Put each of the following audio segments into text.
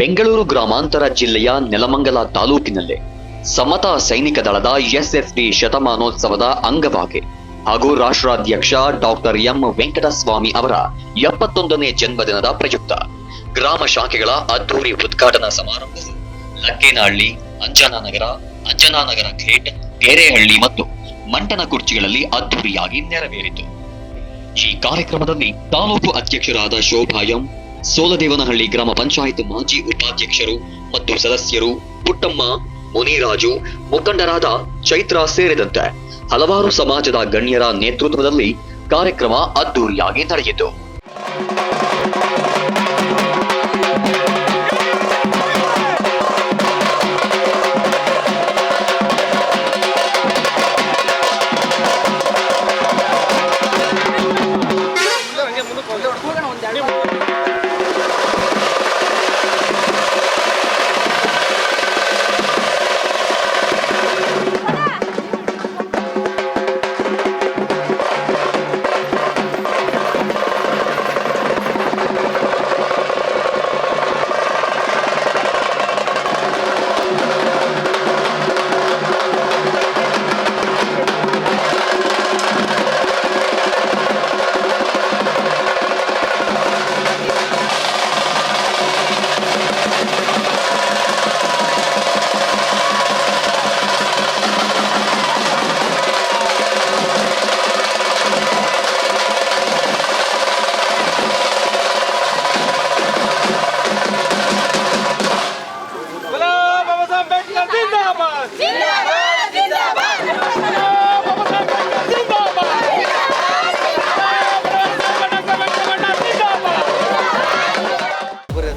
ಬೆಂಗಳೂರು ಗ್ರಾಮಾಂತರ ಜಿಲ್ಲೆಯ ನೆಲಮಂಗಲ ತಾಲೂಕಿನಲ್ಲಿ ಸಮತಾ ಸೈನಿಕ ದಳದ ಎಸ್ಎಫ್ಡಿ ಶತಮಾನೋತ್ಸವದ ಅಂಗವಾಗಿ ಹಾಗೂ ರಾಷ್ಟ್ರಾಧ್ಯಕ್ಷ ಡಾಕ್ಟರ್ ಎಂ ವೆಂಕಟಸ್ವಾಮಿ ಅವರ 71ನೇ ಜನ್ಮದಿನದ ಪ್ರಯುಕ್ತ ಗ್ರಾಮ ಶಾಖೆಗಳ ಅದ್ದೂರಿ ಉದ್ಘಾಟನಾ ಸಮಾರಂಭವು ಲಕ್ಕೇನಹಳ್ಳಿ, ಅಂಜನಾನಗರ ಗೇಟ್, ಗೆರೆಹಳ್ಳಿ ಮತ್ತು ಮಂಟನಕುರ್ಚಿಗಳಲ್ಲಿ ಅದ್ದೂರಿಯಾಗಿ ನೆರವೇರಿತು. ಈ ಕಾರ್ಯಕ್ರಮದಲ್ಲಿ ತಾಲೂಕು ಅಧ್ಯಕ್ಷರಾದ ಶೋಭಾ ಎಂ, ಸೋಲದೇವನಹಳ್ಳಿ ಗ್ರಾಮ ಪಂಚಾಯತ್ ಮಾಜಿ ಉಪಾಧ್ಯಕ್ಷರು ಮತ್ತು ಸದಸ್ಯರು, ಪುಟ್ಟಮ್ಮ, ಮುನಿರಾಜು, ಮುಖಂಡರಾದ ಚೈತ್ರ ಸೇರಿದಂತೆ ಹಲವಾರು ಸಮಾಜದ ಗಣ್ಯರ ನೇತೃತ್ವದಲ್ಲಿ ಕಾರ್ಯಕ್ರಮ ಅದ್ದೂರಿಯಾಗಿ ನಡೆಯಿತು.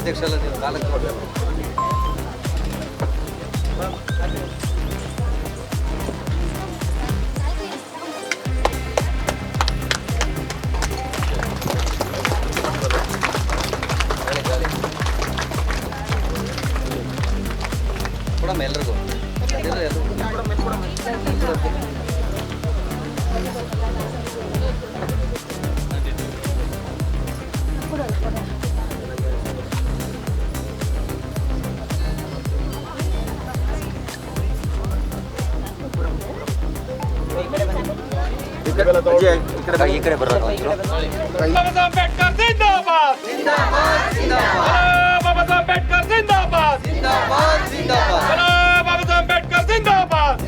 ಅಧ್ಯಕ್ಷಲ್ಲ ನೀವು ಕಾಲಕ್ಕೆ ಕೊಡಬೇಕು. ಕೊಡಮ್ಮ ಎಲ್ರಿಗೂ ಈ ಕಡೆ ಬರೋದು. ಅಂಬೇಡ್ಕರ್ ಜಿಂದಾಬಾದ್, ಬಾಬಾ ಸಾಹೇಬ್ ಅಂಬೇಡ್ಕರ್ ಜಿಂದಾಬಾದ್, ಬಾಬಾ ಸಾಹೇಬ್ ಅಂಬೇಡ್ಕರ್ ಜಿಂದಾಬಾದ್,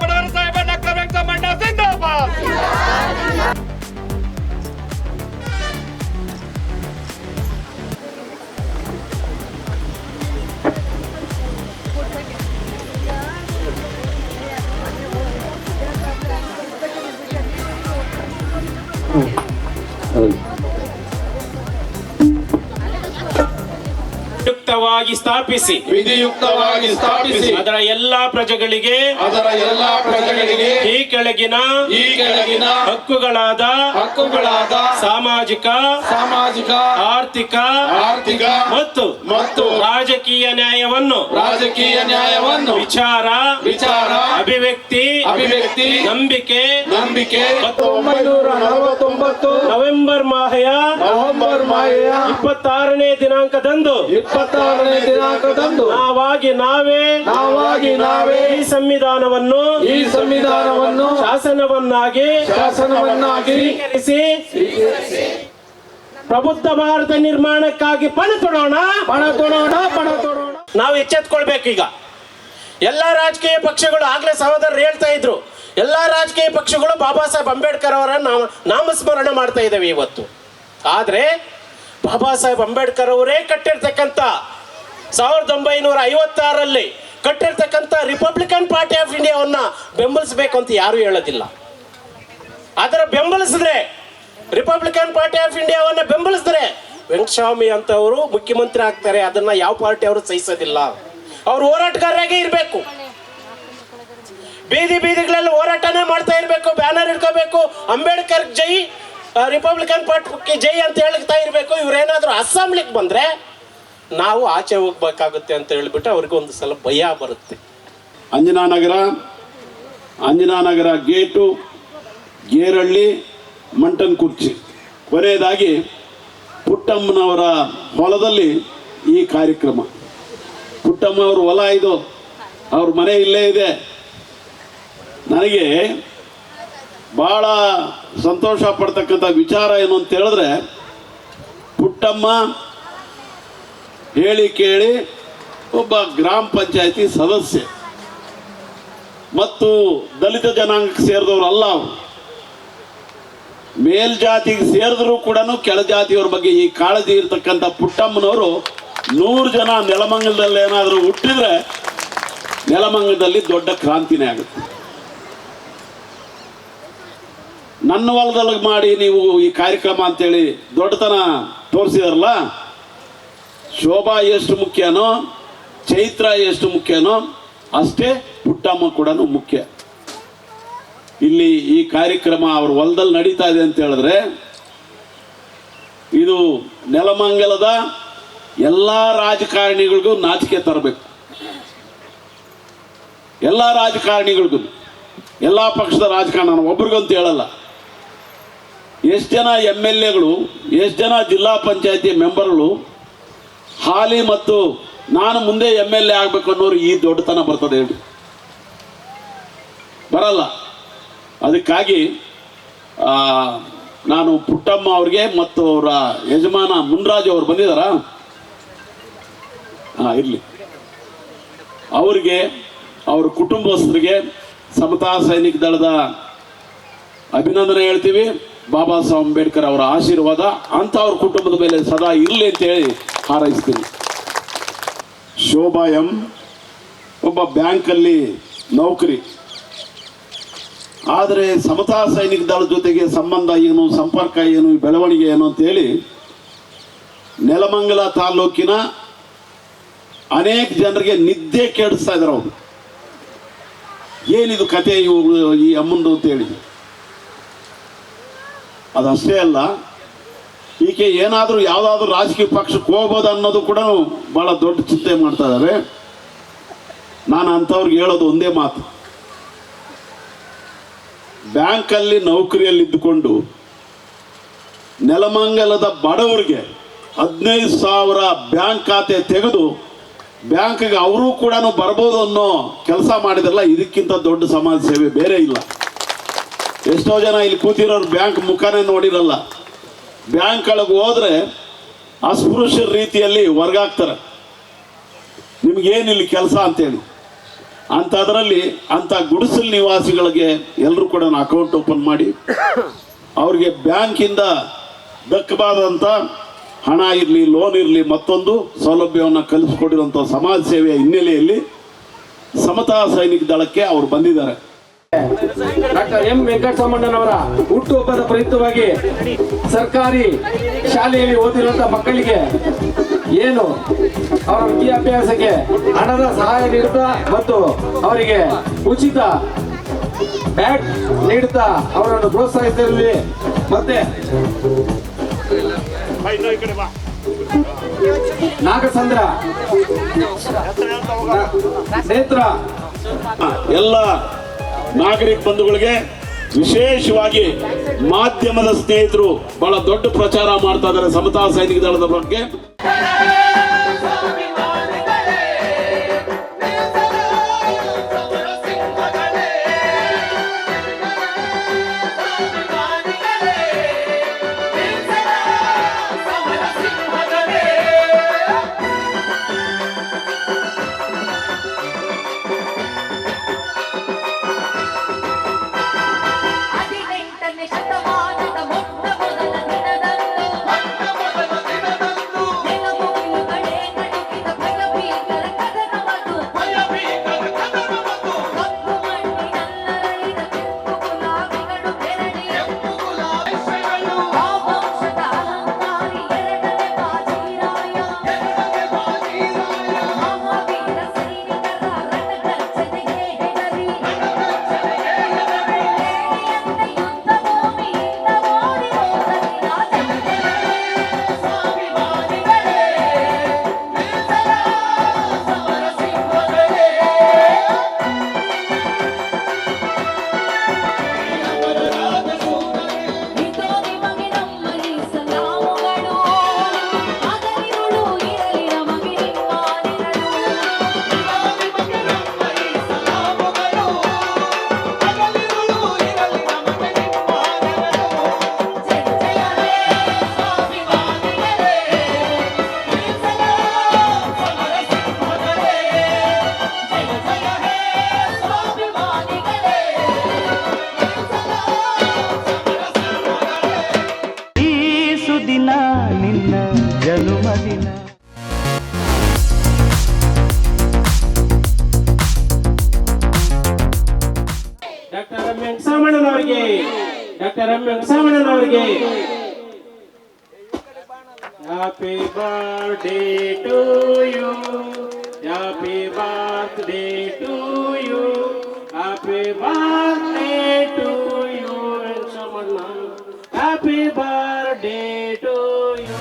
ಬಡವರ ಸಾಹೇಬ ಡಾಕ್ಟರ್ ವೆಂಕಟರಮಣ ಜಿಂದಾಬಾದ್. ವಿಧಿಯುಕ್ತವಾಗಿ ಸ್ಥಾಪಿಸಿ ಅದರ ಎಲ್ಲಾ ಪ್ರಜೆಗಳಿಗೆ ಈ ಕೆಳಗಿನ ಹಕ್ಕುಗಳಾದ ಸಾಮಾಜಿಕ ಆರ್ಥಿಕ ಮತ್ತು ರಾಜಕೀಯ ನ್ಯಾಯವನ್ನು ವಿಚಾರ ಅಭಿವ್ಯಕ್ತಿ ನಂಬಿಕೆ 1949 ನವೆಂಬರ್ ಮಾಹೆಯ 26ನೇ ದಿನಾಂಕದಂದು ನಾವಾಗಿ ನಾವೇ ಈ ಸಂವಿಧಾನವನ್ನು ಶಾಸನವನ್ನಾಗಿ ಸ್ವೀಕರಿಸಿ ಪ್ರಬುದ್ಧ ಭಾರತ ನಿರ್ಮಾಣಕ್ಕಾಗಿ ಪಣ ತೊಡೋಣ. ನಾವು ಎಚ್ಚೆತ್ಕೊಳ್ಬೇಕೀಗ. ಎಲ್ಲಾ ರಾಜಕೀಯ ಪಕ್ಷಗಳು, ಆಗ್ಲೇ ಸಹೋದರರು ಹೇಳ್ತಾ ಇದ್ರು, ಎಲ್ಲಾ ರಾಜಕೀಯ ಪಕ್ಷಗಳು ಬಾಬಾ ಸಾಹೇಬ್ ಅಂಬೇಡ್ಕರ್ ಅವರ ನಾಮಸ್ಮರಣೆ ಮಾಡ್ತಾ ಇದ್ದಾವೆ ಇವತ್ತು. ಆದ್ರೆ ಬಾಬಾ ಸಾಹೇಬ್ ಅಂಬೇಡ್ಕರ್ ಅವರೇ ಕಟ್ಟಿರ್ತಕ್ಕಂಥ 1956ರಲ್ಲಿ ಕಟ್ಟಿರ್ತಕ್ಕಂಥ ರಿಪಬ್ಲಿಕನ್ ಪಾರ್ಟಿ ಆಫ್ ಇಂಡಿಯಾವನ್ನ ಬೆಂಬಲಿಸಬೇಕು ಅಂತ ಯಾರು ಹೇಳೋದಿಲ್ಲ. ಅದರ ಬೆಂಬಲಿಸಿದ್ರೆ, ರಿಪಬ್ಲಿಕನ್ ಪಾರ್ಟಿ ಆಫ್ ಇಂಡಿಯಾವನ್ನ ಬೆಂಬಲಿಸಿದ್ರೆ ವೆಂಕಟಸ್ವಾಮಿ ಅಂತವರು ಮುಖ್ಯಮಂತ್ರಿ ಆಗ್ತಾರೆ. ಅದನ್ನ ಯಾವ ಪಾರ್ಟಿ ಅವರು ಸಹಿಸೋದಿಲ್ಲ. ಅವ್ರು ಹೋರಾಟಗಾರರಾಗೇ ಇರಬೇಕು. ಬೀದಿಗಳಲ್ಲಿ ಹೋರಾಟನೇ ಮಾಡ್ತಾ ಇರಬೇಕು, ಬ್ಯಾನರ್ ಇಟ್ಕೋಬೇಕು, ಅಂಬೇಡ್ಕರ್ ಜೈ, ರಿಪಬ್ಲಿಕನ್ ಪಾರ್ಟಿ ಜೈ ಅಂತ ಹೇಳ್ತಾ ಇರಬೇಕು. ಇವ್ರೇನಾದ್ರೂ ಅಸೆಂಬ್ಲಿಗೆ ಬಂದ್ರೆ ನಾವು ಆಚೆ ಹೋಗ್ಬೇಕಾಗುತ್ತೆ ಅಂತ ಹೇಳ್ಬಿಟ್ಟು ಅವ್ರಿಗೆ ಒಂದು ಸಲ ಭಯ ಬರುತ್ತೆ. ಅಂಜನಾನಗರ ಗೇಟು, ಗೇರಹಳ್ಳಿ, ಮಂಟನಕುರ್ಚಿ, ಕೊನೆಯದಾಗಿ ಪುಟ್ಟಮ್ಮನವರ ಹೊಲದಲ್ಲಿ ಈ ಕಾರ್ಯಕ್ರಮ. ಪುಟ್ಟಮ್ಮ ಅವ್ರ ಹೊಲ ಇದು, ಅವ್ರ ಮನೆ ಇಲ್ಲೇ ಇದೆ. ನನಗೆ ಭಾಳ ಸಂತೋಷ ಪಡ್ತಕ್ಕಂಥ ವಿಚಾರ ಏನು ಅಂತ ಹೇಳಿದ್ರೆ, ಪುಟ್ಟಮ್ಮ ಹೇಳಿ ಕೇಳಿ ಒಬ್ಬ ಗ್ರಾಮ ಪಂಚಾಯತಿ ಸದಸ್ಯೆ ಮತ್ತು ದಲಿತ ಜನಾಂಗಕ್ಕೆ ಸೇರಿದವರು ಅಲ್ಲ. ಅವರು ಮೇಲ್ಜಾತಿಗೆ ಸೇರಿದ್ರು ಕೂಡ ಕೆಳಜಾತಿಯವ್ರ ಬಗ್ಗೆ ಈ ಕಾಳಜಿ ಇರ್ತಕ್ಕಂಥ ಪುಟ್ಟಮ್ಮನವರು 100 ಜನ ನೆಲಮಂಗಲದಲ್ಲಿ ಏನಾದರೂ ಹುಟ್ಟಿದ್ರೆ ನೆಲಮಂಗಲದಲ್ಲಿ ದೊಡ್ಡ ಕ್ರಾಂತಿನೇ ಆಗುತ್ತೆ. ನನ್ನ ಹೊಲದಲ್ಲಿ ಮಾಡಿ ನೀವು ಈ ಕಾರ್ಯಕ್ರಮ ಅಂತೇಳಿ ದೊಡ್ಡತನ ತೋರಿಸಿದಾರಲ್ಲ, ಶೋಭಾ ಎಷ್ಟು ಮುಖ್ಯನೋ, ಚೈತ್ರ ಎಷ್ಟು ಮುಖ್ಯನೋ ಅಷ್ಟೇ ಪುಟ್ಟಮ್ಮ ಕೂಡ ಮುಖ್ಯ. ಇಲ್ಲಿ ಈ ಕಾರ್ಯಕ್ರಮ ಅವ್ರ ಹೊಲದಲ್ಲಿ ನಡೀತಾ ಇದೆ ಅಂತ ಹೇಳಿದ್ರೆ, ಇದು ನೆಲಮಂಗಲದ ಎಲ್ಲ ರಾಜಕಾರಣಿಗಳಿಗೂ ನಾಚಿಕೆ ತರಬೇಕು. ಎಲ್ಲ ರಾಜಕಾರಣಿಗಳಿಗೂ, ಎಲ್ಲ ಪಕ್ಷದ ರಾಜಕಾರಣ, ನಾನು ಒಬ್ರಿಗಂತ ಹೇಳಲ್ಲ. ಎಷ್ಟು ಜನ MLAಗಳು, ಎಷ್ಟು ಜನ ಜಿಲ್ಲಾ ಪಂಚಾಯತಿ ಮೆಂಬರ್ಗಳು ಹಾಲಿ ಮತ್ತು ನಾನು ಮುಂದೆ MLA ಆಗಬೇಕು ಅನ್ನೋರು ಈ ದೊಡ್ಡತನ ಬರ್ತದೆ ಹೇಳಿ? ಬರಲ್ಲ. ಅದಕ್ಕಾಗಿ ನಾನು ಪುಟ್ಟಮ್ಮ ಅವ್ರಿಗೆ ಮತ್ತು ಅವರ ಯಜಮಾನ ಮುನ್ರಾಜು ಅವ್ರು ಬಂದಿದ್ದಾರಾ? ಇರಲಿ. ಅವರಿಗೆ, ಅವ್ರ ಕುಟುಂಬಸ್ಥರಿಗೆ ಸಮತಾ ಸೈನಿಕ ದಳದ ಅಭಿನಂದನೆ ಹೇಳ್ತೀವಿ. ಬಾಬಾ ಸಾಹೇಬ್ ಅಂಬೇಡ್ಕರ್ ಅವರ ಆಶೀರ್ವಾದ ಅಂಥವ್ರ ಕುಟುಂಬದ ಮೇಲೆ ಸದಾ ಇರಲಿ ಅಂತೇಳಿ ಹಾರೈಸ್ತೀನಿ. ಶೋಭಾ ಎಂ ಒಬ್ಬ ಬ್ಯಾಂಕಲ್ಲಿ ನೌಕರಿ. ಆದರೆ ಸಮತಾ ಸೈನಿಕ ದಳದ ಜೊತೆಗೆ ಸಂಬಂಧ ಏನು, ಸಂಪರ್ಕ ಏನು, ಬೆಳವಣಿಗೆ ಏನು ಅಂತೇಳಿ ನೆಲಮಂಗಲ ತಾಲೂಕಿನ ಅನೇಕ ಜನರಿಗೆ ನಿದ್ದೆ ಕೆಡಿಸ್ತಾ ಇದ್ದಾರೆ. ಅವರು ಏನಿದು ಕತೆ ಈ ಅಮ್ಮಂದು ಅಂತೇಳಿ. ಅದಷ್ಟೇ ಅಲ್ಲ, ಈಕೆ ಏನಾದರೂ ಯಾವುದಾದ್ರೂ ರಾಜಕೀಯ ಪಕ್ಷಕ್ಕೆ ಹೋಗ್ಬೋದು ಅನ್ನೋದು ಕೂಡ ಭಾಳ ದೊಡ್ಡ ಚಿಂತೆ ಮಾಡ್ತಾ ಇದ್ದಾರೆ. ನಾನು ಅಂಥವ್ರಿಗೆ ಹೇಳೋದು ಒಂದೇ ಮಾತು, ಬ್ಯಾಂಕಲ್ಲಿ ನೌಕರಿಯಲ್ಲಿದ್ದುಕೊಂಡು ನೆಲಮಂಗಲದ ಬಡವರಿಗೆ 15,000 ಬ್ಯಾಂಕ್ ಖಾತೆ ತೆಗೆದು ಬ್ಯಾಂಕ್ಗೆ ಅವರು ಕೂಡ ಬರ್ಬೋದು ಅನ್ನೋ ಕೆಲಸ ಮಾಡಿದ್ರಲ್ಲ, ಇದಕ್ಕಿಂತ ದೊಡ್ಡ ಸಮಾಜ ಸೇವೆ ಬೇರೆ ಇಲ್ಲ. ಎಷ್ಟೋ ಜನ ಇಲ್ಲಿ ಕೂತಿರೋರು ಬ್ಯಾಂಕ್ ಮುಖಾನೇ ನೋಡಿರಲ್ಲ. ಬ್ಯಾಂಕ್ ಒಳಗೆ ಹೋದ್ರೆ ಅಸ್ಪೃಶ್ಯ ರೀತಿಯಲ್ಲಿ ಹೊರಗಾಗ್ತಾರೆ, ನಿಮ್ಗೇನಿಲ್ಲಿ ಕೆಲಸ ಅಂತೇಳಿ. ಅಂಥದ್ರಲ್ಲಿ ಅಂಥ ಗುಡಿಸಲು ನಿವಾಸಿಗಳಿಗೆ ಎಲ್ಲರೂ ಕೂಡ ಅಕೌಂಟ್ ಓಪನ್ ಮಾಡಿ ಅವ್ರಿಗೆ ಬ್ಯಾಂಕಿಂದ ದಕ್ಕಬಾದಂಥ ಹಣ ಇರಲಿ, ಲೋನ್ ಇರಲಿ, ಮತ್ತೊಂದು ಸೌಲಭ್ಯವನ್ನು ಕಲಿಸ್ಕೊಟ್ಟಿರುವಂಥ ಸಮಾಜ ಸೇವೆಯ ಹಿನ್ನೆಲೆಯಲ್ಲಿ ಸಮತಾ ಸೈನಿಕ ದಳಕ್ಕೆ ಅವರು ಬಂದಿದ್ದಾರೆ. ಡಾಕ್ಟರ್ ಎಂ ವೆಂಕಟರಮಣ್ಣನವರ ಹುಟ್ಟುಹಬ್ಬದ ಪ್ರಯುಕ್ತವಾಗಿ ಸರ್ಕಾರಿ ಶಾಲೆಯಲ್ಲಿ ಓದಿರುವಂತಹ ಮಕ್ಕಳಿಗೆ ಏನು ಅವರ ವಿದ್ಯಾಭ್ಯಾಸಕ್ಕೆ ಹಣದ ಸಹಾಯ ನೀಡುತ್ತಾ ಮತ್ತು ಅವರಿಗೆ ಉಚಿತ ಬ್ಯಾಗ್ ನೀಡುತ್ತಾ ಅವರನ್ನು ಪ್ರೋತ್ಸಾಹಿಸಿದಲ್ಲಿ ಮತ್ತೆ ನಾಗಸಂದ್ರ ನೇತ್ರ ಎಲ್ಲ ನಾಗರಿಕ ಬಂಧುಗಳಿಗೆ, ವಿಶೇಷವಾಗಿ ಮಾಧ್ಯಮದ ಸ್ನೇಹಿತರು ಬಹಳ ದೊಡ್ಡ ಪ್ರಚಾರ ಮಾಡ್ತಾ ಇದ್ದಾರೆ ಸಮತಾ ಸೈನಿಕ ದಳದ ಬಗ್ಗೆ. ಶತಮಾನದ ಮೊಟ್ಟ ಮೊದಲ ದಿನದಂದು ಜನುಮದಿನ ಡಾಕ್ಟರ್ ಎಂ ವೆಂಕಟರಮಣನವರಿಗೆ happy birthday to you, happy birthday to you, happy birthday to you Venkataramana, happy birthday to you.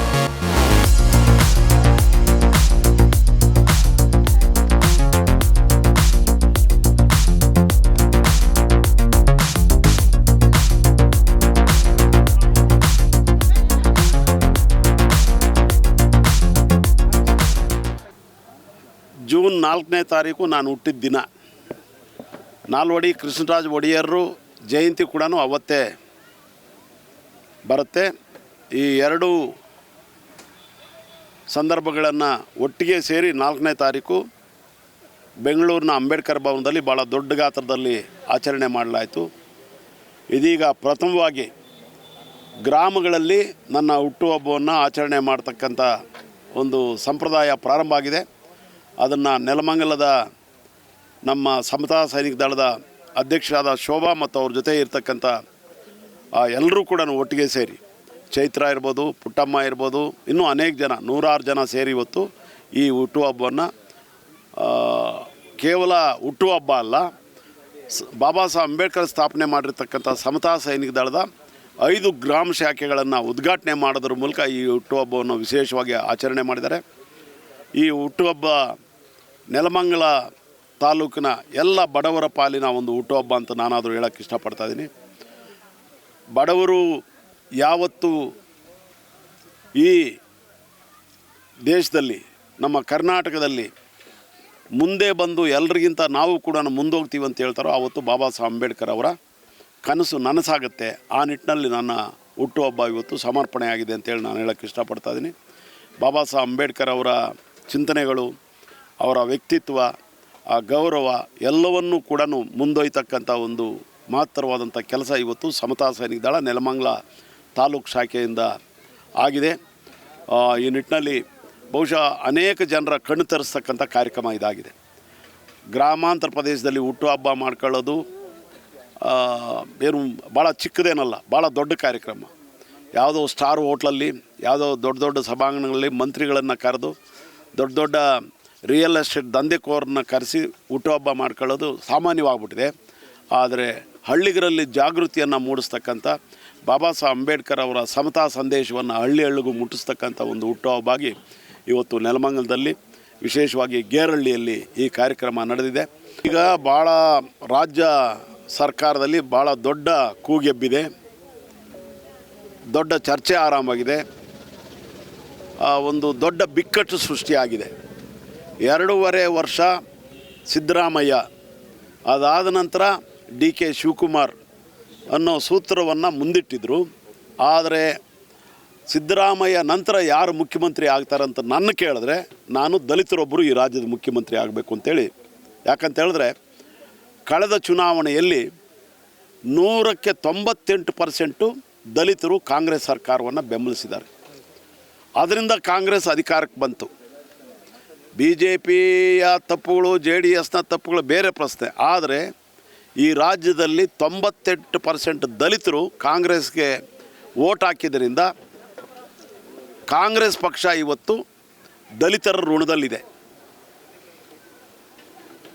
June 4ನೇ ತಾರೀಕು ನಾನು ಹುಟ್ಟಿದ ದಿನ. ನಾಲ್ವಡಿ ಕೃಷ್ಣರಾಜ ಒಡೆಯರು ಜಯಂತಿ ಕೂಡ ಅವತ್ತೇ ಬರುತ್ತೆ. ಈ ಎರಡು ಸಂದರ್ಭಗಳನ್ನು ಒಟ್ಟಿಗೆ ಸೇರಿ 4ನೇ ತಾರೀಕು ಬೆಂಗಳೂರಿನ ಅಂಬೇಡ್ಕರ್ ಭವನದಲ್ಲಿ ಭಾಳ ದೊಡ್ಡ ಗಾತ್ರದಲ್ಲಿ ಆಚರಣೆ ಮಾಡಲಾಯಿತು. ಇದೀಗ ಪ್ರಥಮವಾಗಿ ಗ್ರಾಮಗಳಲ್ಲಿ ನನ್ನ ಹುಟ್ಟುಹಬ್ಬವನ್ನು ಆಚರಣೆ ಮಾಡ್ತಕ್ಕಂಥ ಒಂದು ಸಂಪ್ರದಾಯ ಪ್ರಾರಂಭ ಆಗಿದೆ. ಅದನ್ನು ನೆಲಮಂಗಲದ ನಮ್ಮ ಸಮತಾ ಸೈನಿಕ ದಳದ ಅಧ್ಯಕ್ಷರಾದ ಶೋಭಾ ಮತ್ತು ಅವ್ರ ಜೊತೆ ಇರ್ತಕ್ಕಂಥ ಎಲ್ಲರೂ ಕೂಡ ಒಟ್ಟಿಗೆ ಸೇರಿ, ಚೈತ್ರ ಇರ್ಬೋದು, ಪುಟ್ಟಮ್ಮ ಇರ್ಬೋದು, ಇನ್ನೂ ಅನೇಕ ಜನ, 100 ಜನ ಸೇರಿ ಇವತ್ತು ಈ ಹುಟ್ಟುಹಬ್ಬವನ್ನು ಕೇವಲ ಹುಟ್ಟುಹಬ್ಬ ಅಲ್ಲ, ಬಾಬಾ ಸಾಹೇಬ್ ಅಂಬೇಡ್ಕರ್ ಸ್ಥಾಪನೆ ಮಾಡಿರ್ತಕ್ಕಂಥ ಸಮತಾ ಸೈನಿಕ ದಳದ 5 ಗ್ರಾಮ ಶಾಖೆಗಳನ್ನು ಉದ್ಘಾಟನೆ ಮಾಡೋದ್ರ ಮೂಲಕ ಈ ಹುಟ್ಟುಹಬ್ಬವನ್ನು ವಿಶೇಷವಾಗಿ ಆಚರಣೆ ಮಾಡಿದ್ದಾರೆ. ಈ ಹುಟ್ಟುಹಬ್ಬ ನೆಲಮಂಗಲ ತಾಲೂಕಿನ ಎಲ್ಲ ಬಡವರ ಪಾಲಿನ ಒಂದು ಹುಟ್ಟುಹಬ್ಬ ಅಂತ ನಾನಾದರೂ ಹೇಳೋಕ್ಕೆ ಇಷ್ಟಪಡ್ತಾ ಇದ್ದೀನಿ. ಬಡವರು ಯಾವತ್ತೂ ಈ ದೇಶದಲ್ಲಿ, ನಮ್ಮ ಕರ್ನಾಟಕದಲ್ಲಿ ಮುಂದೆ ಬಂದು ಎಲ್ರಿಗಿಂತ ನಾವು ಕೂಡ ಮುಂದೋಗ್ತೀವಿ ಅಂತ ಹೇಳ್ತಾರೋ ಆವತ್ತು ಬಾಬಾ ಸಾಹೇಬ್ ಅಂಬೇಡ್ಕರ್ ಅವರ ಕನಸು ನನಸಾಗುತ್ತೆ. ಆ ನಿಟ್ಟಿನಲ್ಲಿ ನನ್ನ ಹುಟ್ಟುಹಬ್ಬ ಇವತ್ತು ಸಮರ್ಪಣೆ ಆಗಿದೆ ಅಂತೇಳಿ ನಾನು ಹೇಳೋಕ್ಕೆ ಇಷ್ಟಪಡ್ತಾ ಇದ್ದೀನಿ. ಬಾಬಾ ಸಾಹೇಬ್ ಅಂಬೇಡ್ಕರ್ ಅವರ ಚಿಂತನೆಗಳು, ಅವರ ವ್ಯಕ್ತಿತ್ವ, ಆ ಗೌರವ ಎಲ್ಲವನ್ನೂ ಕೂಡ ಮುಂದೊಯ್ತಕ್ಕಂಥ ಒಂದು ಮಹತ್ತರವಾದಂಥ ಕೆಲಸ ಇವತ್ತು ಸಮತಾ ಸೈನಿಕ ದಳ ನೆಲಮಂಗಲ ತಾಲೂಕು ಶಾಖೆಯಿಂದ ಆಗಿದೆ. ಈ ನಿಟ್ಟಿನಲ್ಲಿ ಬಹುಶಃ ಅನೇಕ ಜನರ ಕಣ್ಣು ತರಿಸ್ತಕ್ಕಂಥ ಕಾರ್ಯಕ್ರಮ ಇದಾಗಿದೆ. ಗ್ರಾಮಾಂತರ ಪ್ರದೇಶದಲ್ಲಿ ಹುಟ್ಟುಹಬ್ಬ ಮಾಡ್ಕೊಳ್ಳೋದು ಏನು ಭಾಳ ಚಿಕ್ಕದೇನಲ್ಲ, ಭಾಳ ದೊಡ್ಡ ಕಾರ್ಯಕ್ರಮ. ಯಾವುದೋ ಸ್ಟಾರ್ ಹೋಟ್ಲಲ್ಲಿ, ಯಾವುದೋ ದೊಡ್ಡ ದೊಡ್ಡ ಸಭಾಂಗಣಗಳಲ್ಲಿ ಮಂತ್ರಿಗಳನ್ನು ಕರೆದು, ದೊಡ್ಡ ದೊಡ್ಡ ರಿಯಲ್ ಎಸ್ಟೇಟ್ ದಂಧೆಕೋರನ್ನ ಕರೆಸಿ ಹುಟ್ಟುಹಬ್ಬ ಮಾಡ್ಕೊಳ್ಳೋದು ಸಾಮಾನ್ಯವಾಗ್ಬಿಟ್ಟಿದೆ. ಆದರೆ ಹಳ್ಳಿಗರಲ್ಲಿ ಜಾಗೃತಿಯನ್ನು ಮೂಡಿಸ್ತಕ್ಕಂಥ ಬಾಬಾ ಸಾಹೇಬ್ ಅಂಬೇಡ್ಕರ್ ಅವರ ಸಮತಾ ಸಂದೇಶವನ್ನು ಹಳ್ಳಿಗೂ ಮುಟ್ಟಿಸ್ತಕ್ಕಂಥ ಒಂದು ಹುಟ್ಟುಹಬ್ಬಾಗಿ ಇವತ್ತು ನೆಲಮಂಗಲದಲ್ಲಿ, ವಿಶೇಷವಾಗಿ ಗೇರಹಳ್ಳಿಯಲ್ಲಿ ಈ ಕಾರ್ಯಕ್ರಮ ನಡೆದಿದೆ. ಈಗ ಭಾಳ ರಾಜ್ಯ ಸರ್ಕಾರದಲ್ಲಿ ಭಾಳ ದೊಡ್ಡ ಕೂಗೆಬ್ಬಿದೆ, ದೊಡ್ಡ ಚರ್ಚೆ ಆರಂಭವಾಗಿದೆ, ಒಂದು ದೊಡ್ಡ ಬಿಕ್ಕಟ್ಟು ಸೃಷ್ಟಿಯಾಗಿದೆ. 2.5 ವರ್ಷ ಸಿದ್ದರಾಮಯ್ಯ, ಅದಾದ ನಂತರ DK ಶಿವಕುಮಾರ್ ಅನ್ನೋ ಸೂತ್ರವನ್ನು ಮುಂದಿಟ್ಟಿದ್ರು. ಆದರೆ ಸಿದ್ದರಾಮಯ್ಯ ನಂತರ ಯಾರು ಮುಖ್ಯಮಂತ್ರಿ ಆಗ್ತಾರಂತ ನನ್ನ ಕೇಳಿದ್ರೆ, ನಾನು ದಲಿತರೊಬ್ಬರು ಈ ರಾಜ್ಯದ ಮುಖ್ಯಮಂತ್ರಿ ಆಗಬೇಕು ಅಂತೇಳಿ. ಯಾಕಂತ ಹೇಳಿದ್ರೆ ಕಳೆದ ಚುನಾವಣೆಯಲ್ಲಿ 100ಕ್ಕೆ 98% ದಲಿತರು ಕಾಂಗ್ರೆಸ್ ಸರ್ಕಾರವನ್ನು ಬೆಂಬಲಿಸಿದ್ದಾರೆ. ಅದರಿಂದ ಕಾಂಗ್ರೆಸ್ ಅಧಿಕಾರಕ್ಕೆ ಬಂತು. BJPಯ ತಪ್ಪುಗಳು, JDSನ ತಪ್ಪುಗಳು ಬೇರೆ ಪ್ರಶ್ನೆ. ಆದರೆ ಈ ರಾಜ್ಯದಲ್ಲಿ 98% ದಲಿತರು ಕಾಂಗ್ರೆಸ್ಗೆ ವೋಟ್ ಹಾಕಿದ್ದರಿಂದ ಕಾಂಗ್ರೆಸ್ ಪಕ್ಷ ಇವತ್ತು ದಲಿತರ ಋಣದಲ್ಲಿದೆ.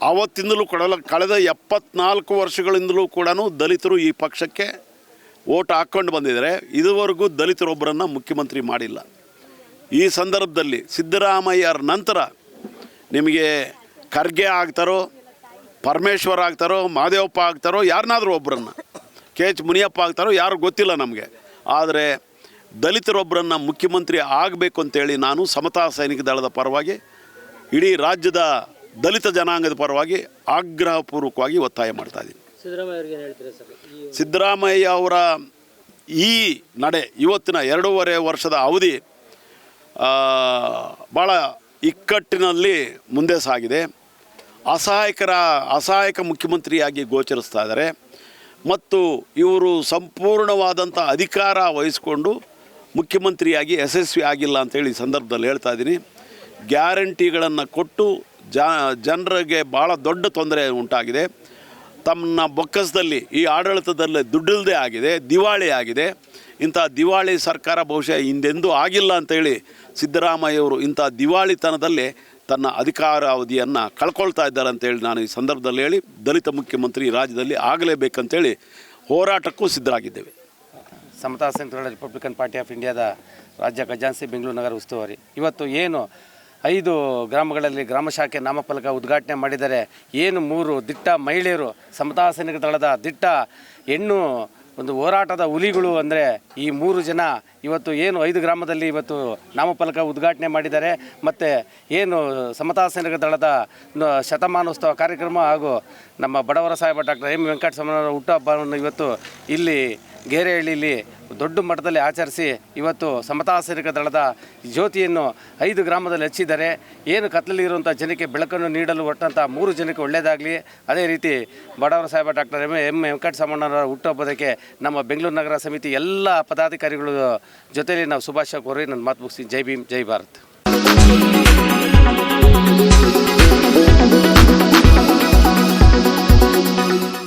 ಆವತ್ತಿಂದಲೂ ಕಳೆದ 74 ವರ್ಷಗಳಿಂದಲೂ ಕೂಡ ದಲಿತರು ಈ ಪಕ್ಷಕ್ಕೆ ವೋಟ್ ಹಾಕ್ಕೊಂಡು ಬಂದಿದ್ದಾರೆ. ಇದುವರೆಗೂ ದಲಿತರೊಬ್ಬರನ್ನು ಮುಖ್ಯಮಂತ್ರಿ ಮಾಡಿಲ್ಲ. ಈ ಸಂದರ್ಭದಲ್ಲಿ ಸಿದ್ದರಾಮಯ್ಯರ ನಂತರ ನಿಮಗೆ ಖರ್ಗೆ ಆಗ್ತಾರೋ, ಪರಮೇಶ್ವರ್ ಆಗ್ತಾರೋ, ಮಹದೇವಪ್ಪ ಆಗ್ತಾರೋ, ಯಾರನ್ನಾದರೂ ಒಬ್ಬರನ್ನು, KH ಮುನಿಯಪ್ಪ ಆಗ್ತಾರೋ, ಯಾರು ಗೊತ್ತಿಲ್ಲ ನಮಗೆ. ಆದರೆ ದಲಿತರೊಬ್ಬರನ್ನು ಮುಖ್ಯಮಂತ್ರಿ ಆಗಬೇಕು ಅಂತೇಳಿ ನಾನು ಸಮತಾ ಸೈನಿಕ ದಳದ ಪರವಾಗಿ, ಇಡೀ ರಾಜ್ಯದ ದಲಿತ ಜನಾಂಗದ ಪರವಾಗಿ ಆಗ್ರಹಪೂರ್ವಕವಾಗಿ ಒತ್ತಾಯ ಮಾಡ್ತಾಯಿದ್ದೀನಿ. ಸಿದ್ದರಾಮಯ್ಯ ಅವರ ಈ ನಡೆ, ಇವತ್ತಿನ 2.5 ವರ್ಷದ ಅವಧಿ ಭಾಳ ಇಕ್ಕಟ್ಟಿನಲ್ಲಿ ಮುಂದೆ ಸಾಗಿದೆ. ಅಸಹಾಯಕ ಮುಖ್ಯಮಂತ್ರಿಯಾಗಿ ಗೋಚರಿಸ್ತಾ ಇದ್ದಾರೆ. ಮತ್ತು ಇವರು ಸಂಪೂರ್ಣವಾದಂಥ ಅಧಿಕಾರ ವಹಿಸ್ಕೊಂಡು ಮುಖ್ಯಮಂತ್ರಿಯಾಗಿ ಯಶಸ್ವಿ ಆಗಿಲ್ಲ ಅಂತೇಳಿ ಈ ಸಂದರ್ಭದಲ್ಲಿ ಹೇಳ್ತಾ ಇದ್ದೀನಿ. ಗ್ಯಾರಂಟಿಗಳನ್ನು ಕೊಟ್ಟು ಜನರಿಗೆ ಭಾಳ ದೊಡ್ಡ ತೊಂದರೆ ಉಂಟಾಗಿದೆ. ತಮ್ಮ ಬೊಕ್ಕಸದಲ್ಲಿ ಈ ಆಡಳಿತದಲ್ಲಿ ದುಡ್ಡಿಲ್ಲದೆ ಆಗಿದೆ, ದಿವಾಳಿ ಆಗಿದೆ. ಇಂಥ ದಿವಾಳಿ ಸರ್ಕಾರ ಬಹುಶಃ ಹಿಂದೆಂದೂ ಆಗಿಲ್ಲ ಅಂತೇಳಿ ಸಿದ್ದರಾಮಯ್ಯವರು ಇಂಥ ದಿವಾಳಿತನದಲ್ಲಿ ತನ್ನ ಅಧಿಕಾರಾವಧಿಯನ್ನು ಕಳ್ಕೊಳ್ತಾ ಇದ್ದಾರೆ ಅಂತೇಳಿ ನಾನು ಈ ಸಂದರ್ಭದಲ್ಲಿ ಹೇಳಿ, ದಲಿತ ಮುಖ್ಯಮಂತ್ರಿ ರಾಜ್ಯದಲ್ಲಿ ಆಗಲೇಬೇಕಂತೇಳಿ ಹೋರಾಟಕ್ಕೂ ಸಿದ್ಧರಾಗಿದ್ದೇವೆ. ಸಮತಾ ಸೈನಿಕದಳ ರಿಪಬ್ಲಿಕನ್ ಪಾರ್ಟಿ ಆಫ್ ಇಂಡಿಯಾದ ರಾಜ್ಯ ಖಜಾನ್ಸಿ ಬೆಂಗಳೂರು ನಗರ ಉಸ್ತುವಾರಿ. ಇವತ್ತು ಏನು 5 ಗ್ರಾಮಗಳಲ್ಲಿ ಗ್ರಾಮ ಶಾಖೆ ನಾಮಫಲಕ ಉದ್ಘಾಟನೆ ಮಾಡಿದರೆ, ಏನು 3 ದಿಟ್ಟ ಮಹಿಳೆಯರು ಸಮತಾ ಸೈನಿಕ ದಳದ ದಿಟ್ಟ ಹೆಣ್ಣು ಒಂದು ಹೋರಾಟದ ಹುಲಿಗಳು ಅಂದರೆ ಈ 3 ಜನ ಇವತ್ತು ಏನು 5 ಗ್ರಾಮದಲ್ಲಿ ಇವತ್ತು ನಾಮಫಲಕ ಉದ್ಘಾಟನೆ ಮಾಡಿದ್ದಾರೆ. ಮತ್ತು ಏನು ಸಮತಾ ಸೈನಿಕ ದಳದ ಶತಮಾನೋತ್ಸವ ಕಾರ್ಯಕ್ರಮ ಹಾಗೂ ನಮ್ಮ ಬಡವರ ಸಾಹೇಬ ಡಾಕ್ಟರ್ ಎಂ ವೆಂಕಟಸ್ವಾಮಿಯವರ ಹುಟ್ಟುಹಬ್ಬವನ್ನು ಇವತ್ತು ಇಲ್ಲಿ ಗೇರೆಹಳ್ಳಿಯಲ್ಲಿ ದೊಡ್ಡ ಮಟ್ಟದಲ್ಲಿ ಆಚರಿಸಿ ಇವತ್ತು ಸಮತಾ ಸೈನಿಕ ದಳದ ಜ್ಯೋತಿಯನ್ನು 5 ಗ್ರಾಮದಲ್ಲಿ ಹಚ್ಚಿದ್ದಾರೆ. ಏನು ಕತ್ತಲಲ್ಲಿರುವಂಥ ಜನಕ್ಕೆ ಬೆಳಕನ್ನು ನೀಡಲು ಹೊರಟಂಥ 3 ಜನಕ್ಕೆ ಒಳ್ಳೆಯದಾಗಲಿ. ಅದೇ ರೀತಿ ಬಡವರ ಸಾಹೇಬ ಡಾಕ್ಟರ್ ಎಂ ವೆಂಕಟಸ್ವಾಮಣ್ಣವರ ಹುಟ್ಟುಹಬ್ಬದಕ್ಕೆ ನಮ್ಮ ಬೆಂಗಳೂರು ನಗರ ಸಮಿತಿ ಎಲ್ಲ ಪದಾಧಿಕಾರಿಗಳ ಜೊತೆಯಲ್ಲಿ ನಾವು ಶುಭಾಶಯ ಕೋರಿ ನನ್ನ ಮಾತು ಮುಗಿಸಿ. ಜೈ ಭೀಮ್, ಜೈ ಭಾರತ್.